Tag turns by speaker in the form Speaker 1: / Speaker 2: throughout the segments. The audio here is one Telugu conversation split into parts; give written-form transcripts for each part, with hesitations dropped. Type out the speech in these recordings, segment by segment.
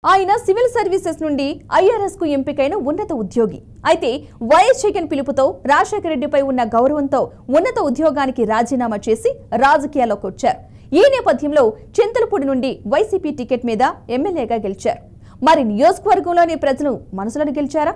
Speaker 1: ఆయన సివిల్ సర్వీసెస్ నుండి ఐఆర్ఎస్ కు ఎంపికైన ఉన్నత ఉద్యోగి. అయితే వైఎస్ జగన్ పిలుపుతో రాజశేఖర రెడ్డిపై ఉన్న గౌరవంతో ఉన్నత ఉద్యోగానికి రాజీనామా చేసి రాజకీయాల్లోకి వచ్చారు. ఈ నేపథ్యంలో చింతలపూడి నుండి వైసీపీ టికెట్ మీద ఎమ్మెల్యేగా గెలిచారు. మరి నియోజకవర్గంలోని ప్రజలు మనసులను గెలిచారా?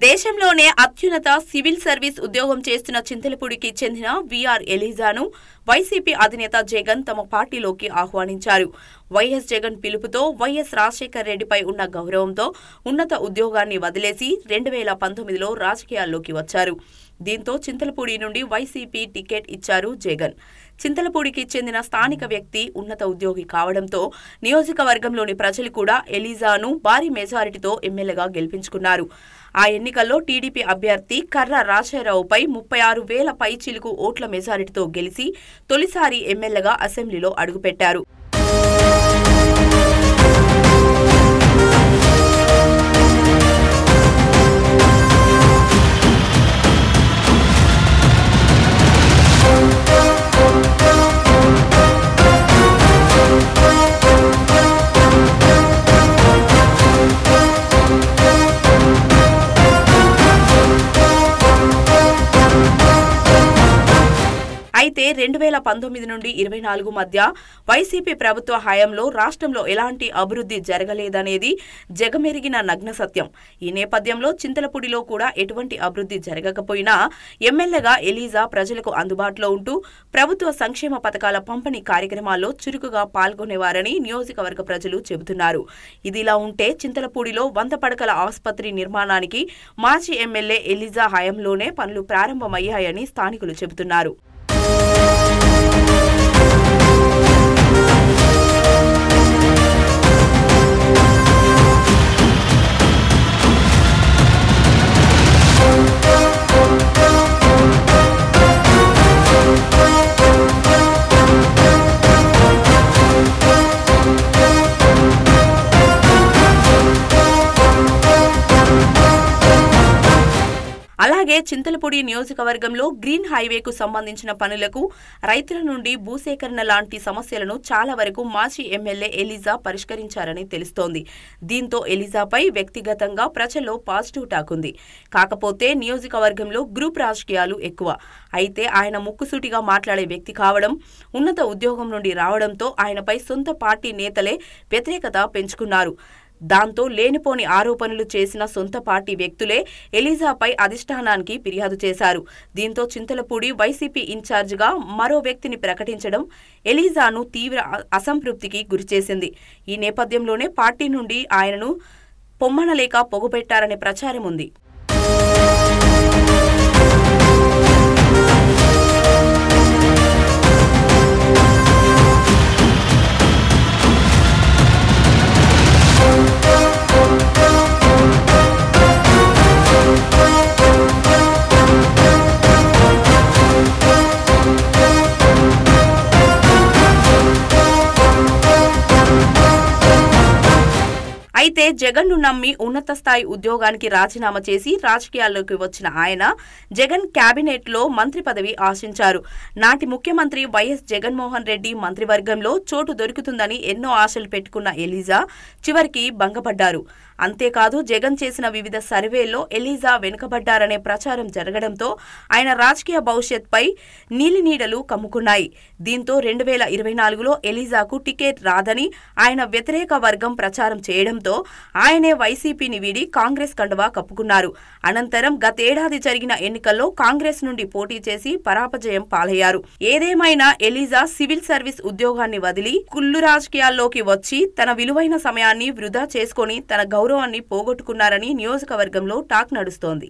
Speaker 2: దేశంలోనే అత్యున్నత సివిల్ సర్వీస్ ఉద్యోగం చేస్తున్న చింతలపూడికి చెందిన విఆర్ ఎలీజాను వైసీపీ అధినేత జగన్ తమ పార్టీలోకి ఆహ్వానించారు. వైఎస్ జగన్ పిలుపుతో వైఎస్ రాజశేఖర రెడ్డిపై ఉన్న గౌరవంతో ఉన్నత ఉద్యోగాన్ని వదిలేసి 2019లో రాజకీయాల్లోకి వచ్చారు. దీంతో చింతలపూడి నుండి వైసీపీ టికెట్ ఇచ్చారు జగన్. చింతలపూడికి చెందిన స్థానిక వ్యక్తి ఉన్నత ఉద్యోగి కావడంతో నియోజకవర్గంలోని ప్రజలు కూడా ఎలీజాను భారీ మెజారిటీతో ఎమ్మెల్యేగా గెలిపించుకున్నారు. ఆ ఎన్నికల్లో టీడీపీ అభ్యర్థి కర్ర రాజారావుపై 36,000 పైచిలుకు ఓట్ల మెజారిటీతో గెలిచి తొలిసారి ఎమ్మెల్యేగా అసెంబ్లీలో అడుగుపెట్టారు. అయితే 2019 నుండి 24 మధ్య వైసీపీ ప్రభుత్వ హయాంలో రాష్ట్రంలో ఎలాంటి అభివృద్ధి జరగలేదనేది జగమెరిగిన నగ్న సత్యం. ఈ నేపథ్యంలో చింతలపూడిలో కూడా ఎటువంటి అభివృద్ధి జరగకపోయినా ఎమ్మెల్యేగా ఎలీజా ప్రజలకు అందుబాటులో ఉంటూ ప్రభుత్వ సంక్షేమ పథకాల పంపిణీ కార్యక్రమాల్లో చురుకుగా పాల్గొనేవారని నియోజకవర్గ ప్రజలు చెబుతున్నారు. ఇదిలా ఉంటే చింతలపూడిలో 100 పడకల ఆసుపత్రి నిర్మాణానికి మాజీ ఎమ్మెల్యే ఎలీజా హయాంలోనే పనులు ప్రారంభమయ్యాయని స్థానికులు చెబుతున్నారు. అలాగే చింతలపూడి నియోజకవర్గంలో గ్రీన్ హైవేకు సంబంధించిన పనులకు రైతుల నుండి భూసేకరణ లాంటి సమస్యలను చాలా వరకు మాజీ ఎమ్మెల్యే ఎలీజా పరిష్కరించారని తెలుస్తోంది. దీంతో ఎలీజాపై వ్యక్తిగతంగా ప్రజల్లో పాజిటివ్ టాక్ ఉంది. కాకపోతే నియోజకవర్గంలో గ్రూప్ రాజకీయాలు ఎక్కువ. అయితే ఆయన ముక్కుసూటిగా మాట్లాడే వ్యక్తి కావడం, ఉన్నత ఉద్యోగం నుండి రావడంతో ఆయనపై సొంత పార్టీ నేతలే వ్యతిరేకత పెంచుకున్నారు. దాంతో లేనిపోని ఆరోపణలు చేసిన సొంత పార్టీ వ్యక్తులే ఎలీజాపై అధిష్టానానికి ఫిర్యాదు చేశారు. దీంతో చింతలపూడి వైసీపీ ఇన్ఛార్జిగా మరో వ్యక్తిని ప్రకటించడం ఎలీజాను తీవ్ర అసంతృప్తికి గురిచేసింది. ఈ నేపథ్యంలోనే పార్టీ నుండి ఆయనను పొమ్మనలేక పొగబెట్టారనే ప్రచారం ఉంది. అయితే జగన్ ను నమ్మి ఉన్నత స్థాయి ఉద్యోగానికి రాజీనామా చేసి రాజకీయాల్లోకి వచ్చిన ఆయన జగన్ కేబినెట్ లో మంత్రి పదవి ఆశించారు. నాటి ముఖ్యమంత్రి వైఎస్ జగన్మోహన్ రెడ్డి మంత్రివర్గంలో చోటు దొరుకుతుందని ఎన్నో ఆశలు పెట్టుకున్న ఎలీజా చివరికి భంగపడ్డారు. అంతేకాదు జగన్ చేసిన వివిధ సర్వేల్లో ఎలీజా వెనుకబడ్డారనే ప్రచారం జరగడంతో ఆయన రాజకీయ భవిష్యత్పై నీలినీడలు కమ్ముకున్నాయి. దీంతో 2024లో ఎలీజాకు టికెట్ రాదని ఆయన వ్యతిరేక వర్గం ప్రచారం చేయడంతో ఆయనే వైసీపీని వీడి కాంగ్రెస్ కండువా కప్పుకున్నారు. అనంతరం గతేడాది జరిగిన ఎన్నికల్లో కాంగ్రెస్ నుండి పోటీ చేసి పరాజయం పాలయ్యారు. ఏదేమైనా ఎలీజా సివిల్ సర్వీస్ ఉద్యోగాన్ని వదిలి కుళ్ళు రాజకీయాల్లోకి వచ్చి తన విలువైన సమయాన్ని వృధా చేసుకుని తన గౌరవాన్ని పోగొట్టుకున్నారని నియోజకవర్గంలో టాక్ నడుస్తోంది.